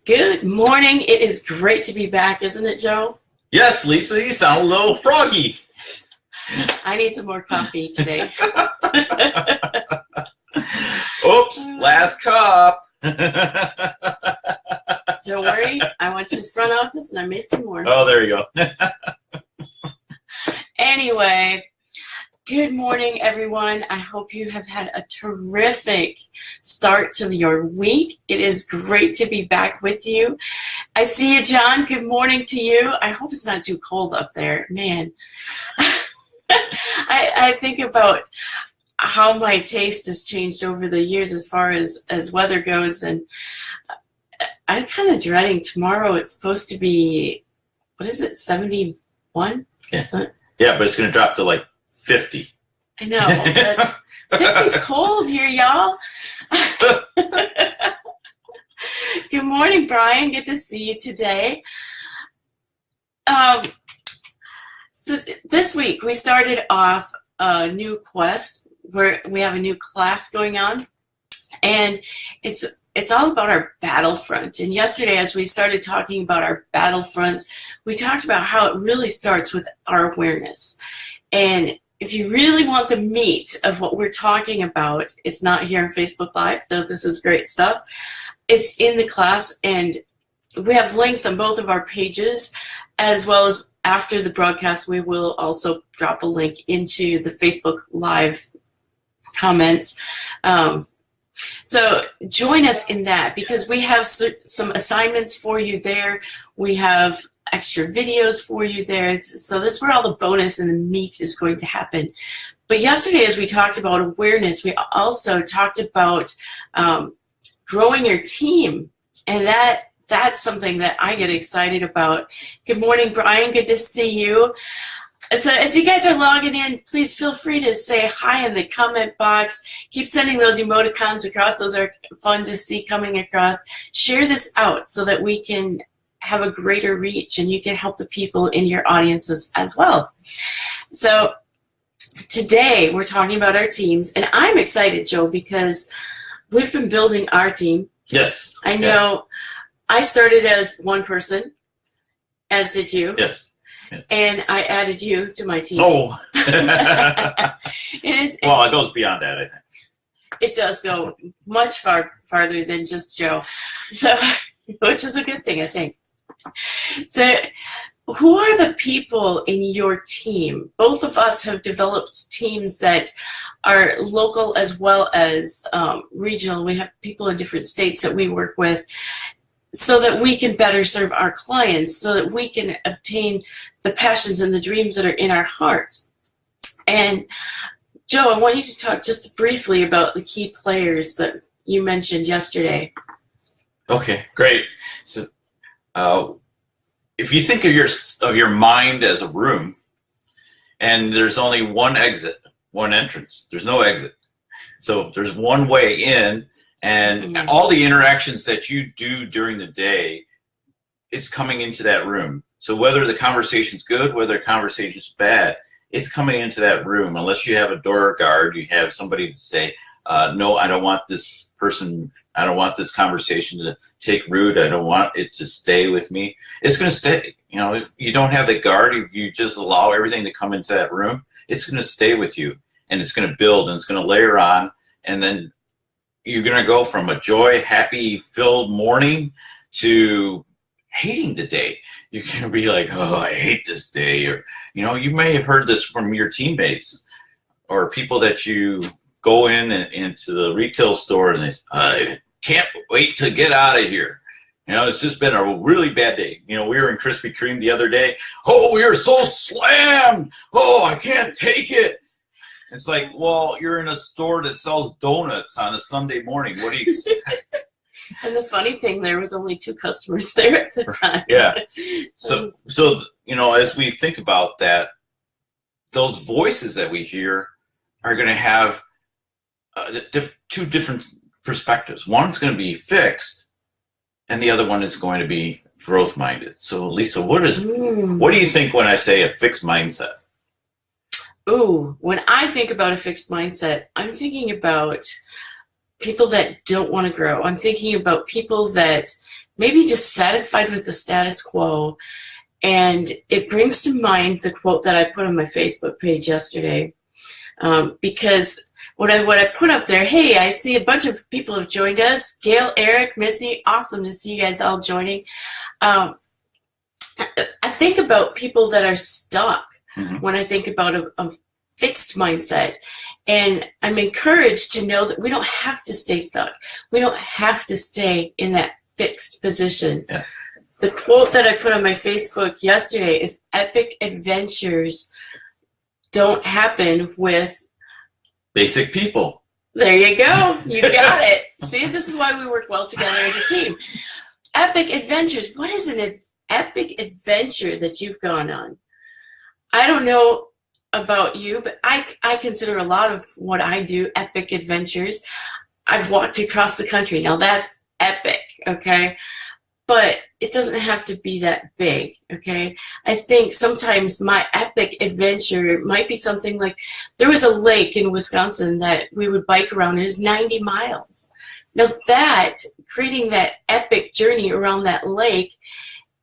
Good morning. It is great to be back, isn't it, Joe? Yes, Lisa, you sound a little froggy. I need some more coffee today. Oops, last cup. Don't worry. I went to the front office and I made some more. Oh, there you go. Anyway, good morning, everyone. I hope you have had a terrific start to your week. It is great to be back with you. I see you, John. Good morning to you. I hope it's not too cold up there. Man, I think about how my taste has changed over the years as far as weather goes, and I'm kind of dreading tomorrow. It's supposed to be, what is it, 71? Yeah, but it's going to drop to like 50. I know. 50's cold here, y'all. Good morning, Brian. Good to see you today. So this week we started off a new quest where we have a new class going on, and it's all about our battlefront. And yesterday, as we started talking about our battlefronts, we talked about how it really starts with our awareness. And if you really want the meat of what we're talking about, it's not here on Facebook Live, though this is great stuff. It's in the class, and we have links on both of our pages, as well as after the broadcast, we will also drop a link into the Facebook Live comments. So join us in that, because we have some assignments for you there. We have extra videos for you there. So that's where all the bonus and the meat is going to happen. But yesterday, as we talked about awareness, we also talked about growing your team. And that's something that I get excited about. Good morning, Brian. Good to see you. So as you guys are logging in, please feel free to say hi in the comment box. Keep sending those emoticons across. Those are fun to see coming across. Share this out so that we can have a greater reach and you can help the people in your audiences as well. So today we're talking about our teams, and I'm excited, Joe, because we've been building our team. Yes. I know I started as one person, as did you. Yes. And I added you to my team. Oh. It goes beyond that, I think. It does go much farther than just Joe, so which is a good thing, I think. So who are the people in your team? Both of us have developed teams that are local as well as regional. We have people in different states that we work with, so that we can better serve our clients, so that we can obtain the passions and the dreams that are in our hearts. And Joe, I want you to talk just briefly about the key players that you mentioned yesterday. Okay, great. So if you think of your mind as a room, and there's only one exit, one entrance, there's no exit. So there's one way in, and all the interactions that you do during the day, it's coming into that room. So whether the conversation's good, whether the conversation's bad, it's coming into that room. Unless you have a door guard, you have somebody to say, no, I don't want this person, I don't want this conversation to take root, I don't want it to stay with me. It's going to stay. You know, if you don't have the guard, if you just allow everything to come into that room, it's going to stay with you, and it's going to build, and it's going to layer on, and then you're going to go from a joy, happy filled morning to hating the day. You're going to be like, oh, I hate this day. Or, you know, you may have heard this from your teammates or people that you go into the retail store and they say, I can't wait to get out of here. You know, it's just been a really bad day. You know, we were in Krispy Kreme the other day. Oh, we are so slammed. Oh, I can't take it. It's like, well, you're in a store that sells donuts on a Sunday morning. What do you expect? And the funny thing, there was only 2 customers there at the time. Yeah. So you know, as we think about that, those voices that we hear are going to have 2 different perspectives. One's going to be fixed, and the other one is going to be growth-minded. So, Lisa, what do you think when I say a fixed mindset? Ooh, when I think about a fixed mindset, I'm thinking about people that don't want to grow. I'm thinking about people that maybe just satisfied with the status quo. And it brings to mind the quote that I put on my Facebook page yesterday, because what I put up there, hey, I see a bunch of people have joined us. Gail, Eric, Missy, awesome to see you guys all joining. I think about people that are stuck when I think about a fixed mindset. And I'm encouraged to know that we don't have to stay stuck. We don't have to stay in that fixed position. Yeah. The quote that I put on my Facebook yesterday is, epic adventures don't happen with basic people. There you go. You got it. See, this is why we work well together as a team. Epic adventures. What is an epic adventure that you've gone on? I don't know about you, but I consider a lot of what I do epic adventures. I've walked across the country. Now that's epic, okay? But it doesn't have to be that big, okay? I think sometimes my epic adventure might be something like, there was a lake in Wisconsin that we would bike around. It was 90 miles. Now that, creating that epic journey around that lake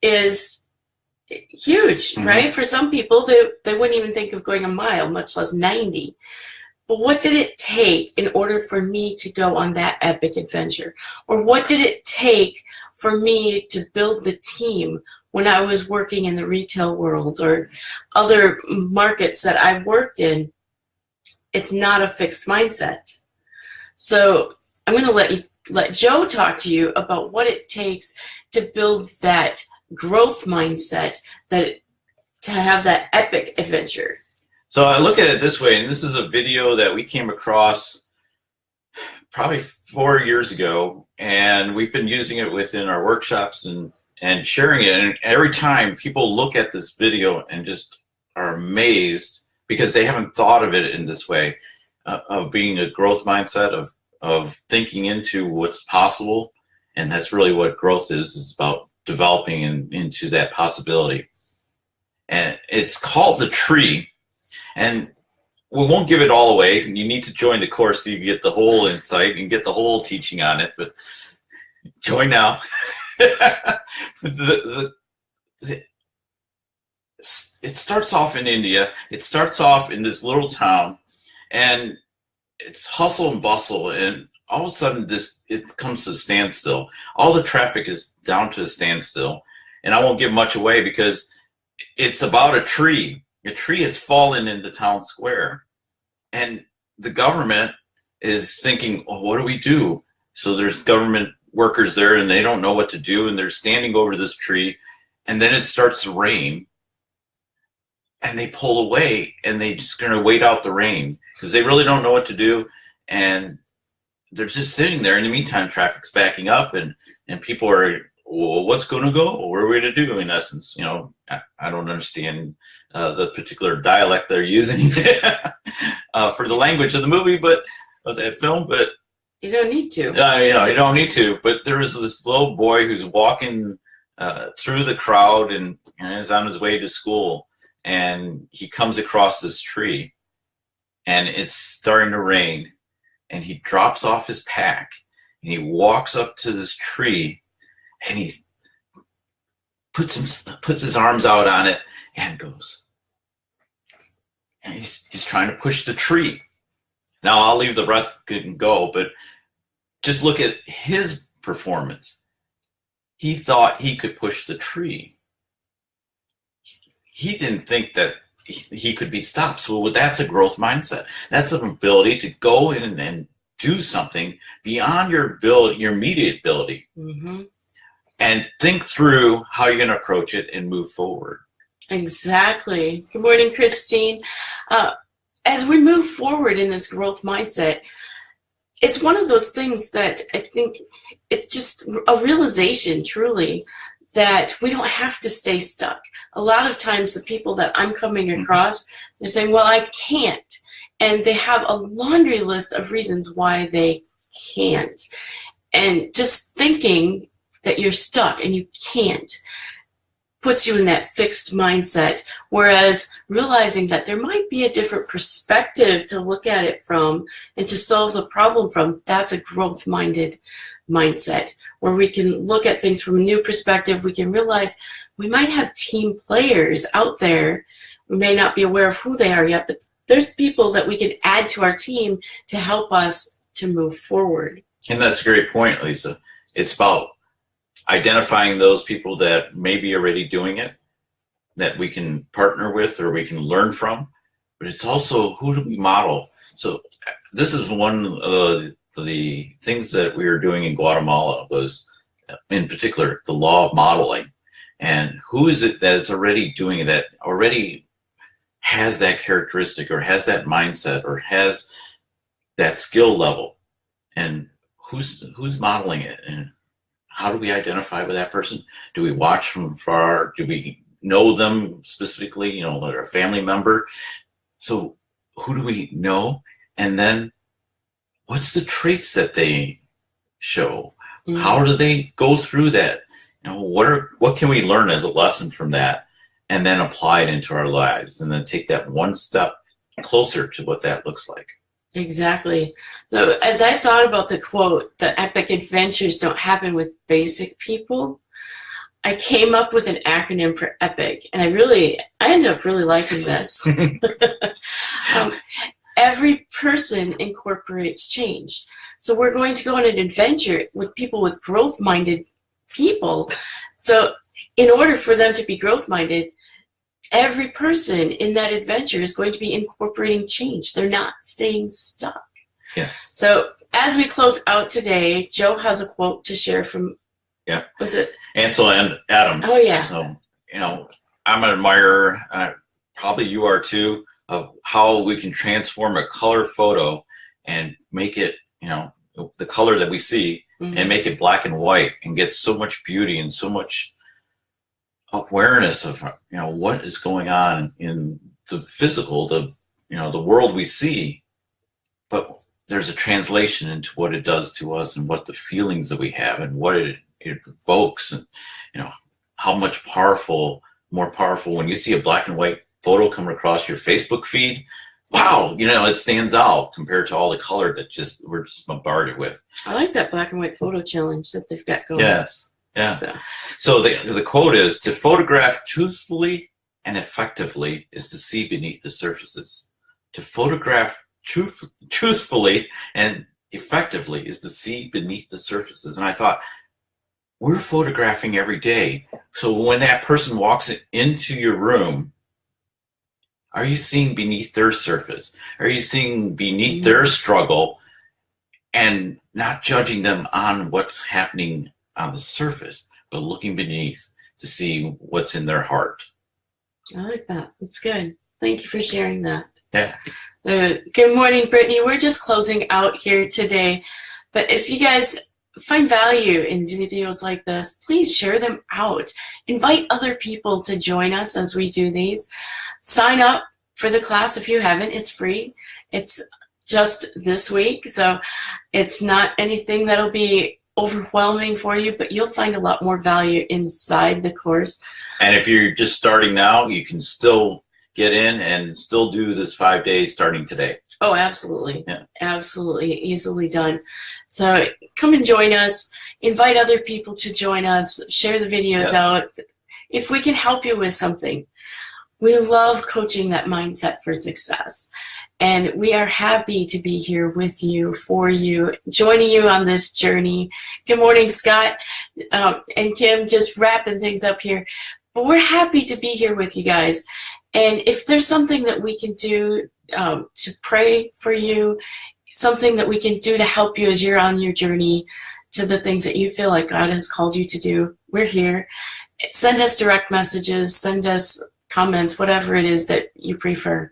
is huge, right? For some people, they wouldn't even think of going a mile, much less 90. But what did it take in order for me to go on that epic adventure? Or what did it take for me to build the team when I was working in the retail world or other markets that I've worked in? It's not a fixed mindset. So I'm going to let Joe talk to you about what it takes to build that growth mindset, that to have that epic adventure. So I look at it this way, and this is a video that we came across probably 4 years ago, and we've been using it within our workshops and sharing it. And every time people look at this video and just are amazed because they haven't thought of it in this way, of being a growth mindset, of thinking into what's possible. And that's really what growth is about, developing into that possibility. And it's called the tree. And we won't give it all away. You need to join the course so you get the whole insight and get the whole teaching on it. But join now. It starts off in India. It starts off in this little town, and it's hustle and bustle. And all of a sudden, it comes to a standstill. All the traffic is down to a standstill. And I won't give much away because it's about a tree. A tree has fallen in the town square, and the government is thinking, oh, what do we do? So there's government workers there, and they don't know what to do, and they're standing over this tree, and then it starts to rain, and they pull away, and they just going to wait out the rain because they really don't know what to do, and they're just sitting there. In the meantime, traffic's backing up, and people are, well, what's going to go? What are we going to do? In essence, I don't understand the particular dialect they're using for the language of the movie, but of that film. But you don't need to. You don't need to. But there is this little boy who's walking through the crowd and is on his way to school, and he comes across this tree, and it's starting to rain, and he drops off his pack, and he walks up to this tree. And he puts his arms out on it and goes. And he's trying to push the tree. Now I'll leave the rest and go, but just look at his performance. He thought he could push the tree. He didn't think that he could be stopped. So that's a growth mindset. That's an ability to go in and do something beyond your immediate ability. Mm-hmm. And think through how you're going to approach it and move forward. Exactly. Good morning, Christine. As we move forward in this growth mindset, it's one of those things that I think it's just a realization, truly, that we don't have to stay stuck. A lot of times the people that I'm coming across, they're saying, well, I can't. And they have a laundry list of reasons why they can't. And just thinking that you're stuck and you can't. puts you in that fixed mindset, whereas realizing that there might be a different perspective to look at it from and to solve the problem from, that's a growth-minded mindset, where we can look at things from a new perspective. We can realize we might have team players out there. We may not be aware of who they are yet, but there's people that we can add to our team to help us to move forward. And that's a great point, Lisa. It's about identifying those people that may be already doing it, that we can partner with or we can learn from, but it's also who do we model. So this is one of the things that we were doing in Guatemala, was in particular the law of modeling. And who is it that is already doing it, that already has that characteristic or has that mindset or has that skill level, and who's modeling it, and how do we identify with that person? Do we watch from afar? Do we know them specifically, they're a family member? So who do we know? And then what's the traits that they show? Mm-hmm. How do they go through that? What can we learn as a lesson from that, and then apply it into our lives, and then take that one step closer to what that looks like? Exactly. So as I thought about the quote, the epic adventures don't happen with basic people, I came up with an acronym for EPIC, and I ended up really liking this. Every person incorporates change. So we're going to go on an adventure with people with growth-minded people. So in order for them to be growth-minded, every person in that adventure is going to be incorporating change. They're not staying stuck. Yes. So as we close out today, Joe has a quote to share from, was it? Ansel and Adams. Oh, yeah. So, I'm an admirer, probably you are too, of how we can transform a color photo and make it, the color that we see, mm-hmm. and make it black and white and get so much beauty and so much awareness of what is going on in the physical, the world we see, but there's a translation into what it does to us and what the feelings that we have and what it evokes, and how much more powerful when you see a black and white photo come across your Facebook feed. Wow, it stands out compared to all the color that we're just bombarded with. I like that black and white photo challenge that they've got going. Yes. Yeah. So the quote is, to photograph truthfully and effectively is to see beneath the surfaces. To photograph truthfully and effectively is to see beneath the surfaces. And I thought, we're photographing every day. So when that person walks into your room, are you seeing beneath their surface? Are you seeing beneath mm-hmm. their struggle, and not judging them on what's happening on the surface, but looking beneath to see what's in their heart? I like that. It's good. Thank you for sharing that. Yeah. Good morning, Brittany. We're just closing out here today, but if you guys find value in videos like this, please share them out. Invite other people to join us as we do these. Sign up for the class if you haven't. It's free. It's just this week, so it's not anything that'll be overwhelming for you, but you'll find a lot more value inside the course. And if you're just starting now, you can still get in and still do this 5 days starting today. Oh, absolutely. Yeah. Absolutely. Easily done. So come and join us. Invite other people to join us. Share the videos out. If we can help you with something. We love coaching that mindset for success. And we are happy to be here with you, for you, joining you on this journey. Good morning, Scott and Kim, just wrapping things up here. But we're happy to be here with you guys. And if there's something that we can do to pray for you, something that we can do to help you as you're on your journey to the things that you feel like God has called you to do, we're here. Send us direct messages, send us comments, whatever it is that you prefer.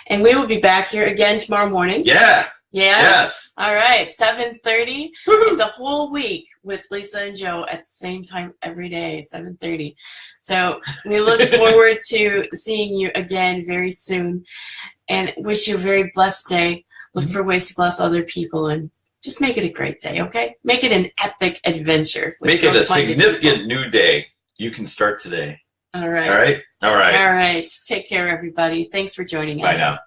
And we will be back here again tomorrow morning. Yeah. Yeah? Yes. All right, 7:30. It's a whole week with Lisa and Joe at the same time every day, 7:30. So we look forward to seeing you again very soon, and wish you a very blessed day. Look for ways to bless other people, and just make it a great day, okay? Make it an epic adventure. Make it a significant new day. You can start today. All right. All right. All right. All right. Take care, everybody. Thanks for joining us. Bye now.